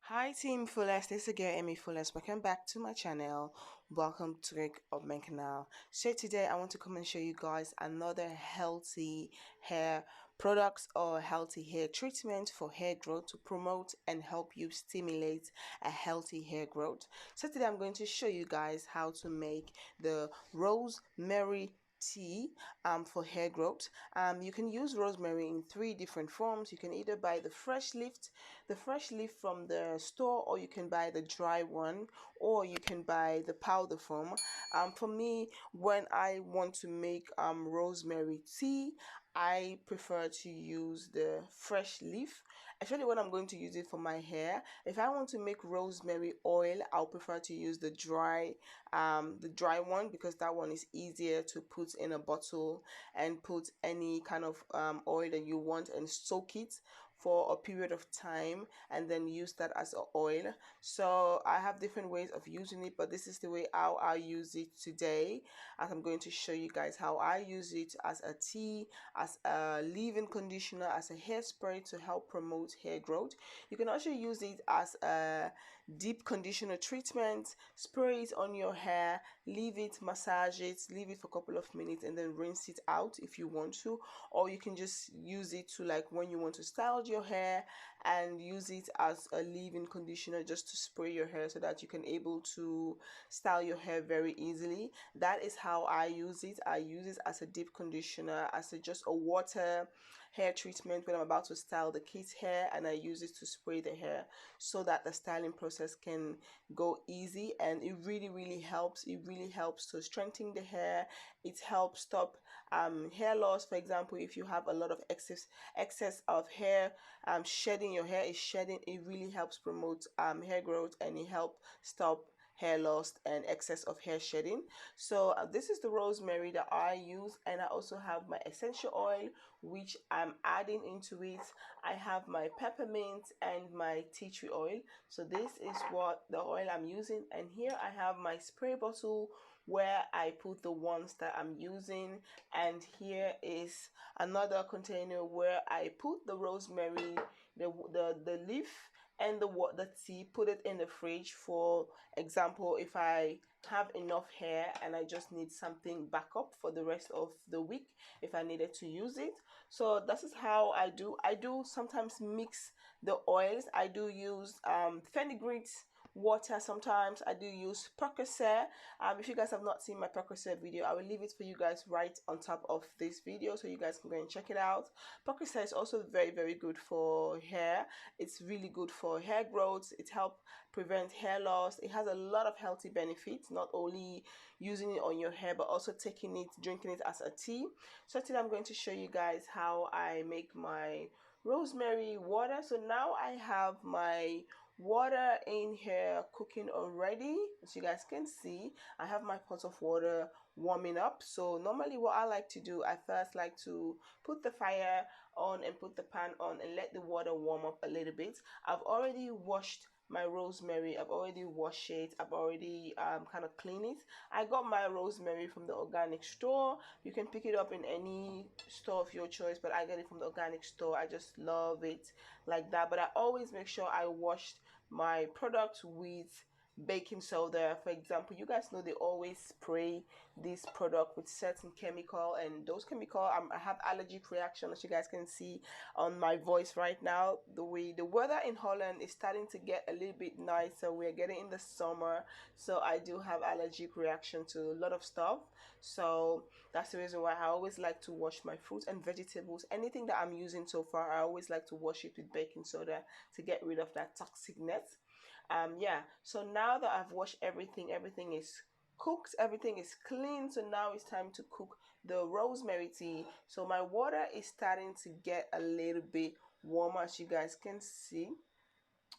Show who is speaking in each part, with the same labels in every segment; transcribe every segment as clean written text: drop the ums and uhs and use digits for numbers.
Speaker 1: Hi Team Fullest, this is again AMIFULLEST. Welcome back to my channel. Welcome to my canal. So today I want to come and show you guys another healthy hair products or healthy hair treatment for hair growth to promote and help you stimulate a healthy hair growth. So today I'm going to show you guys how to make the Rosemary tea for hair growth. You can use rosemary in three different forms. You can either buy the fresh leaf from the store, or you can buy the dry one, or you can buy the powder form. For me, when I want to make rosemary tea, I prefer to use the fresh leaf, especially when I'm going to use it for my hair. If I want to make rosemary oil, I'll prefer to use the dry one, because that one is easier to put in a bottle and put any kind of oil that you want and soak it for a period of time and then use that as a oil. So I have different ways of using it, but this is the way how I use it today, as I'm going to show you guys how I use it as a tea, as a leave-in conditioner, as a hairspray to help promote hair growth. You can also use it as a deep conditioner treatment. Spray it on your hair, leave it, massage it, leave it for a couple of minutes, and then rinse it out if you want to. Or you can just use it to, like, when you want to style your hair, and use it as a leave-in conditioner just to spray your hair so that you can able to style your hair very easily. That is how I use it. I use it as a deep conditioner, as just a water hair treatment when I'm about to style the kids' hair, and I use it to spray the hair so that the styling process can go easy. And it really helps. It really helps to strengthen the hair. It helps stop hair loss. For example, if you have a lot of excess of hair, shedding, your hair is shedding, it really helps promote hair growth, and it helps stop hair loss and excess of hair shedding. So this is the rosemary that I use, and I also have my essential oil which I'm adding into it. I have my peppermint and my tea tree oil. So this is what the oil I'm using, and here I have my spray bottle where I put the ones that I'm using, and here is another container where I put the rosemary, the leaf, and the tea, put it in the fridge. For example, if I have enough hair and I just need something backup for the rest of the week if I needed to use it. So this is how I do sometimes mix the oils. I do use fenugreek water. Sometimes I do use Percocet. If you guys have not seen my Percocet video, I will leave it for you guys right on top of this video so you guys can go and check it out. Percocet is also very good for hair. It's really good for hair growth. It helps prevent hair loss. It has a lot of healthy benefits, not only using it on your hair but also taking it, drinking it as a tea. So today I'm going to show you guys how I make my rosemary water. So now I have my water in here cooking already. As you guys can see, I have my pot of water warming up. So normally what I like to do, I first like to put the fire on and put the pan on and let the water warm up a little bit. I've already washed my rosemary. I've already washed it. I've already kind of cleaned it. I got my rosemary from the organic store. You can pick it up in any store of your choice, but I get it from the organic store. I just love it like that. But I always make sure I washed my product with baking soda. For example, you guys know they always spray this product with certain chemical, and those chemical, I have allergic reaction, as you guys can see on my voice right now. The way the weather in Holland is starting to get a little bit nicer, we're getting in the summer, so I do have allergic reaction to a lot of stuff. So that's the reason why I always like to wash my fruits and vegetables. Anything that I'm using so far, I always like to wash it with baking soda to get rid of that toxicness. Yeah, so now that I've washed everything is cooked, everything is clean. So now it's time to cook the rosemary tea. So my water is starting to get a little bit warmer, as you guys can see.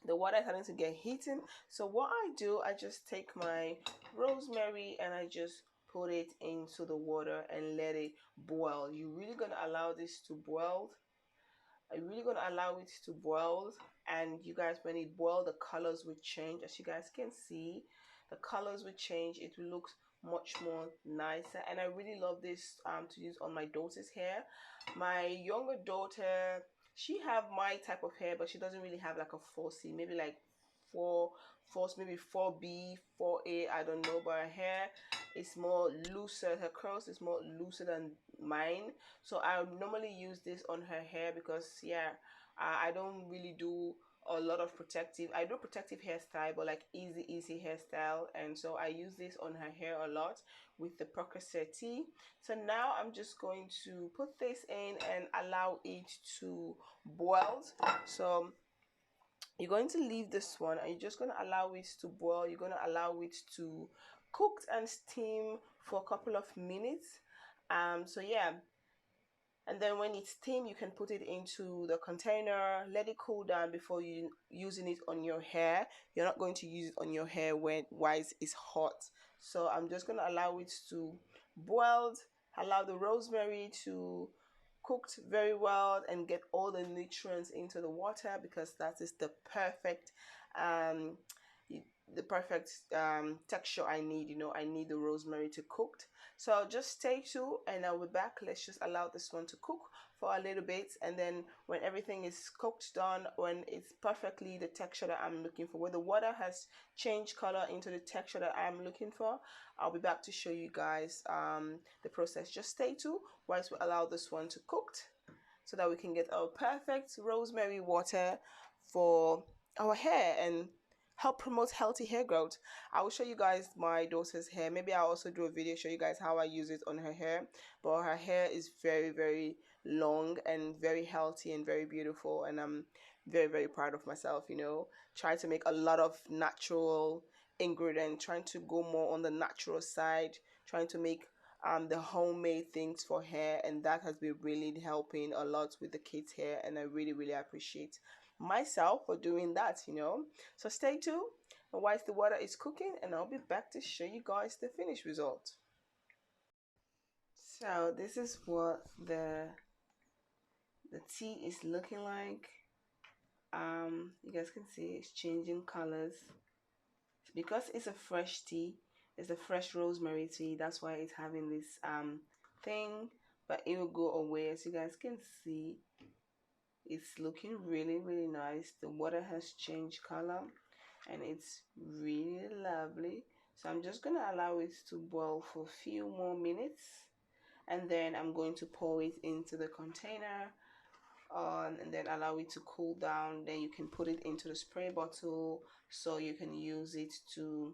Speaker 1: The water is starting to get heating. So what I do, I just take my rosemary and I just put it into the water and let it boil. You're really gonna allow this to boil. I'm really gonna allow it to boil, and you guys, when it boils, the colors will change. As you guys can see, the colors will change. It will look much more nicer, and I really love this to use on my daughter's hair. My younger daughter, she have my type of hair, but she doesn't really have like a 4C, maybe like maybe 4B, 4A, I don't know, but her hair is more looser. Her curls is more looser than mine. So I normally use this on her hair because, yeah, I don't really do a lot of protective. I do protective hairstyle, but like easy hairstyle, and so I use this on her hair a lot with the Percocet tea. So now I'm just going to put this in and allow it to boil. So you're going to leave this one and you're just going to allow it to boil. You're going to allow it to cook and steam for a couple of minutes. So yeah, and then when it's steamed, you can put it into the container, let it cool down before you using it on your hair. You're not going to use it on your hair when while it's hot. So I'm just going to allow it to boil, allow the rosemary to cooked very well and get all the nutrients into the water, because that is the perfect um texture I need. I need the rosemary to cooked. So just stay tuned and I'll be back. Let's just allow this one to cook for a little bit, and then when everything is cooked done, when it's perfectly the texture that I'm looking for, when the water has changed color into the texture that I'm looking for, I'll be back to show you guys the process. Just stay tuned whilst we allow this one to cooked so that we can get our perfect rosemary water for our hair and help promote healthy hair growth. I will show you guys my daughter's hair. Maybe I'll also do a video show you guys how I use it on her hair. But her hair is very long and very healthy and very beautiful, and I'm very proud of myself. Try to make a lot of natural ingredient, trying to go more on the natural side, trying to make the homemade things for hair, and that has been really helping a lot with the kids' hair, and I really appreciate myself for doing that. So stay tuned whilst the water is cooking, and I'll be back to show you guys the finished result. So this is what the tea is looking like. You guys can see it's changing colors because it's a fresh tea. It's a fresh rosemary tea, that's why it's having this thing, but it will go away. As you guys can see, it's looking really nice. The water has changed color and it's really lovely. So I'm just gonna allow it to boil for a few more minutes, and then I'm going to pour it into the container and then allow it to cool down. Then you can put it into the spray bottle so you can use it to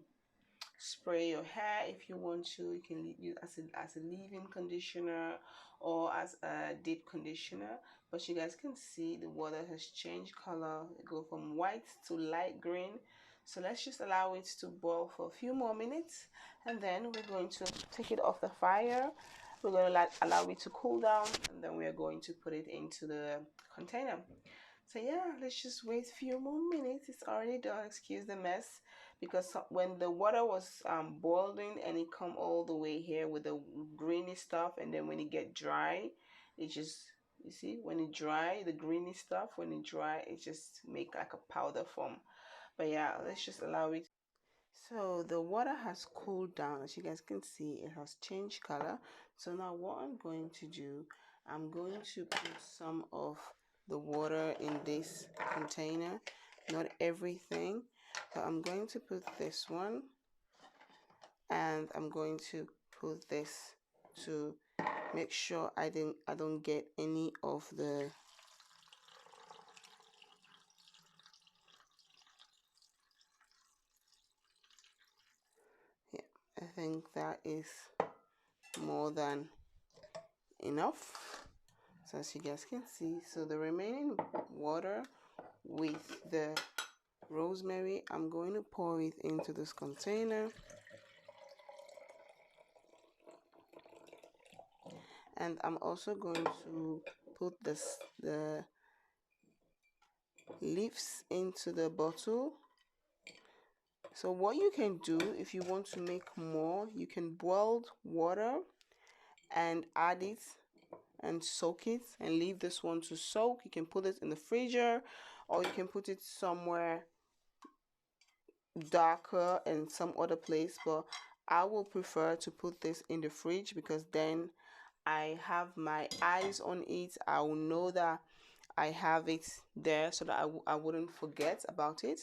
Speaker 1: spray your hair if you want to. You can use as a leave-in conditioner or as a deep conditioner. But you guys can see the water has changed color. It go from white to light green. So let's just allow it to boil for a few more minutes, and then we're going to take it off the fire. We're going to allow it to cool down, and then we are going to put it into the container. So yeah, let's just wait a few more minutes. It's already done. Excuse the mess, because when the water was boiling and it come all the way here with the greeny stuff, and then when it get dry, it just, you see, when it dry, the greeny stuff, when it dry, it just make like a powder form. But yeah, let's just allow it. So the water has cooled down. As you guys can see, it has changed color. So now what I'm going to do, I'm going to put some of the water in this container, not everything, but I'm going to put this one, and I'm going to put this to make sure I don't get any of the I think that is more than enough. So as you guys can see, so the remaining water with the rosemary, I'm going to pour it into this container, and I'm also going to put the leaves into the bottle. So what you can do if you want to make more, you can boil water and add it and soak it and leave this one to soak. You can put it in the freezer, or you can put it somewhere darker in some other place, but I will prefer to put this in the fridge because then I have my eyes on it. I will know that I have it there so that I wouldn't forget about it.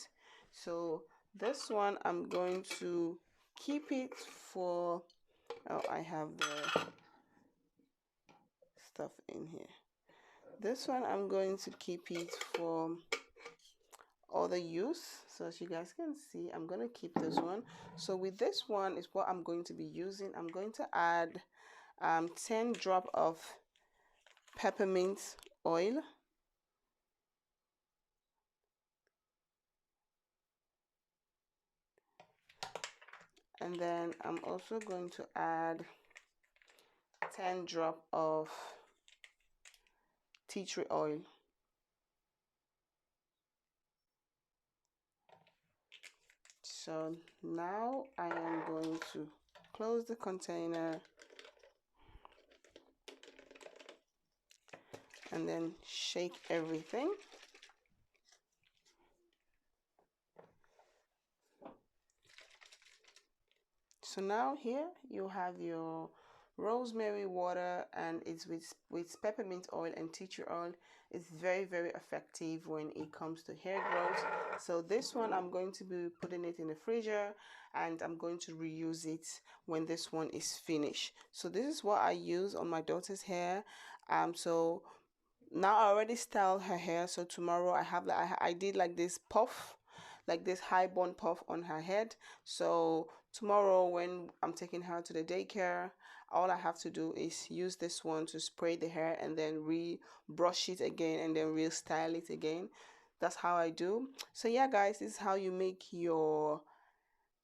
Speaker 1: So this one I'm going to keep it for, oh, I have the stuff in here. This one I'm going to keep it for other use. So as you guys can see, I'm going to keep this one. So with this one is what I'm going to be using. I'm going to add 10 drop of peppermint oil. And then I'm also going to add 10 drop of tea tree oil. So now I am going to close the container and then shake everything. So now here you have your rosemary water, and it's with peppermint oil and tea tree oil. It's very, very effective when it comes to hair growth. So this one I'm going to be putting it in the freezer, and I'm going to reuse it when this one is finished. So this is what I use on my daughter's hair. So now I already styled her hair. So tomorrow I have I did like this puff, like this high bun puff on her head. So tomorrow when I'm taking her to the daycare, all I have to do is use this one to spray the hair and then re-brush it again and then re-style it again. That's how I do. So yeah guys, this is how you make your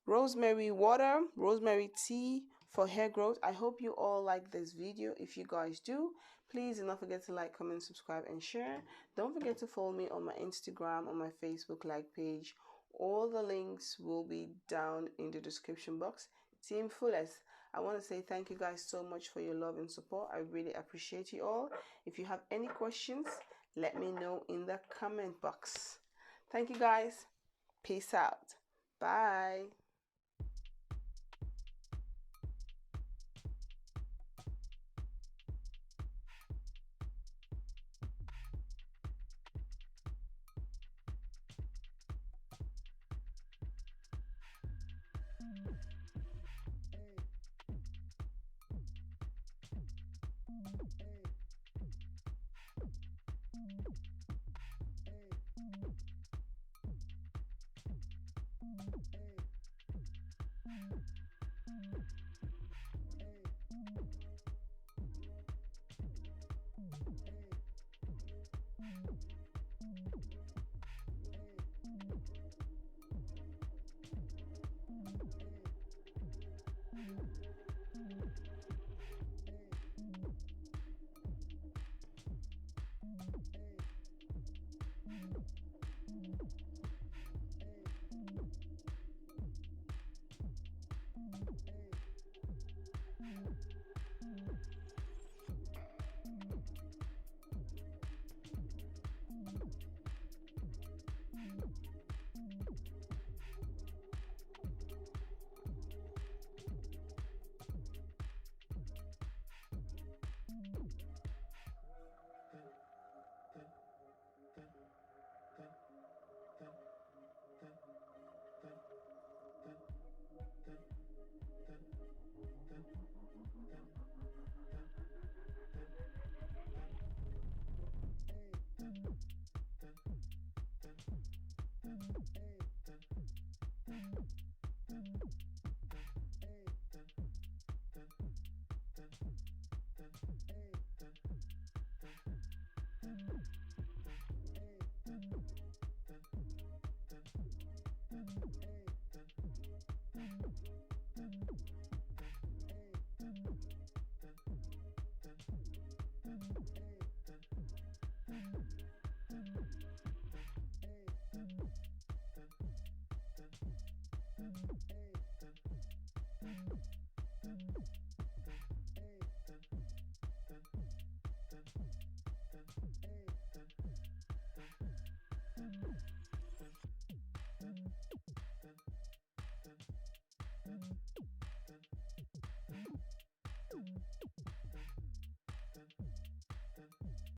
Speaker 1: rosemary water, rosemary tea for hair growth. I hope you all like this video. If you guys do, please do not forget to like, comment, subscribe, and share. Don't forget to follow me on my Instagram, on my Facebook like page. All the links will be down in the description box. Team Fullest, I want to say thank you guys so much for your love and support. I really appreciate you all. If you have any questions, let me know in the comment box. Thank you guys. Peace out. Bye.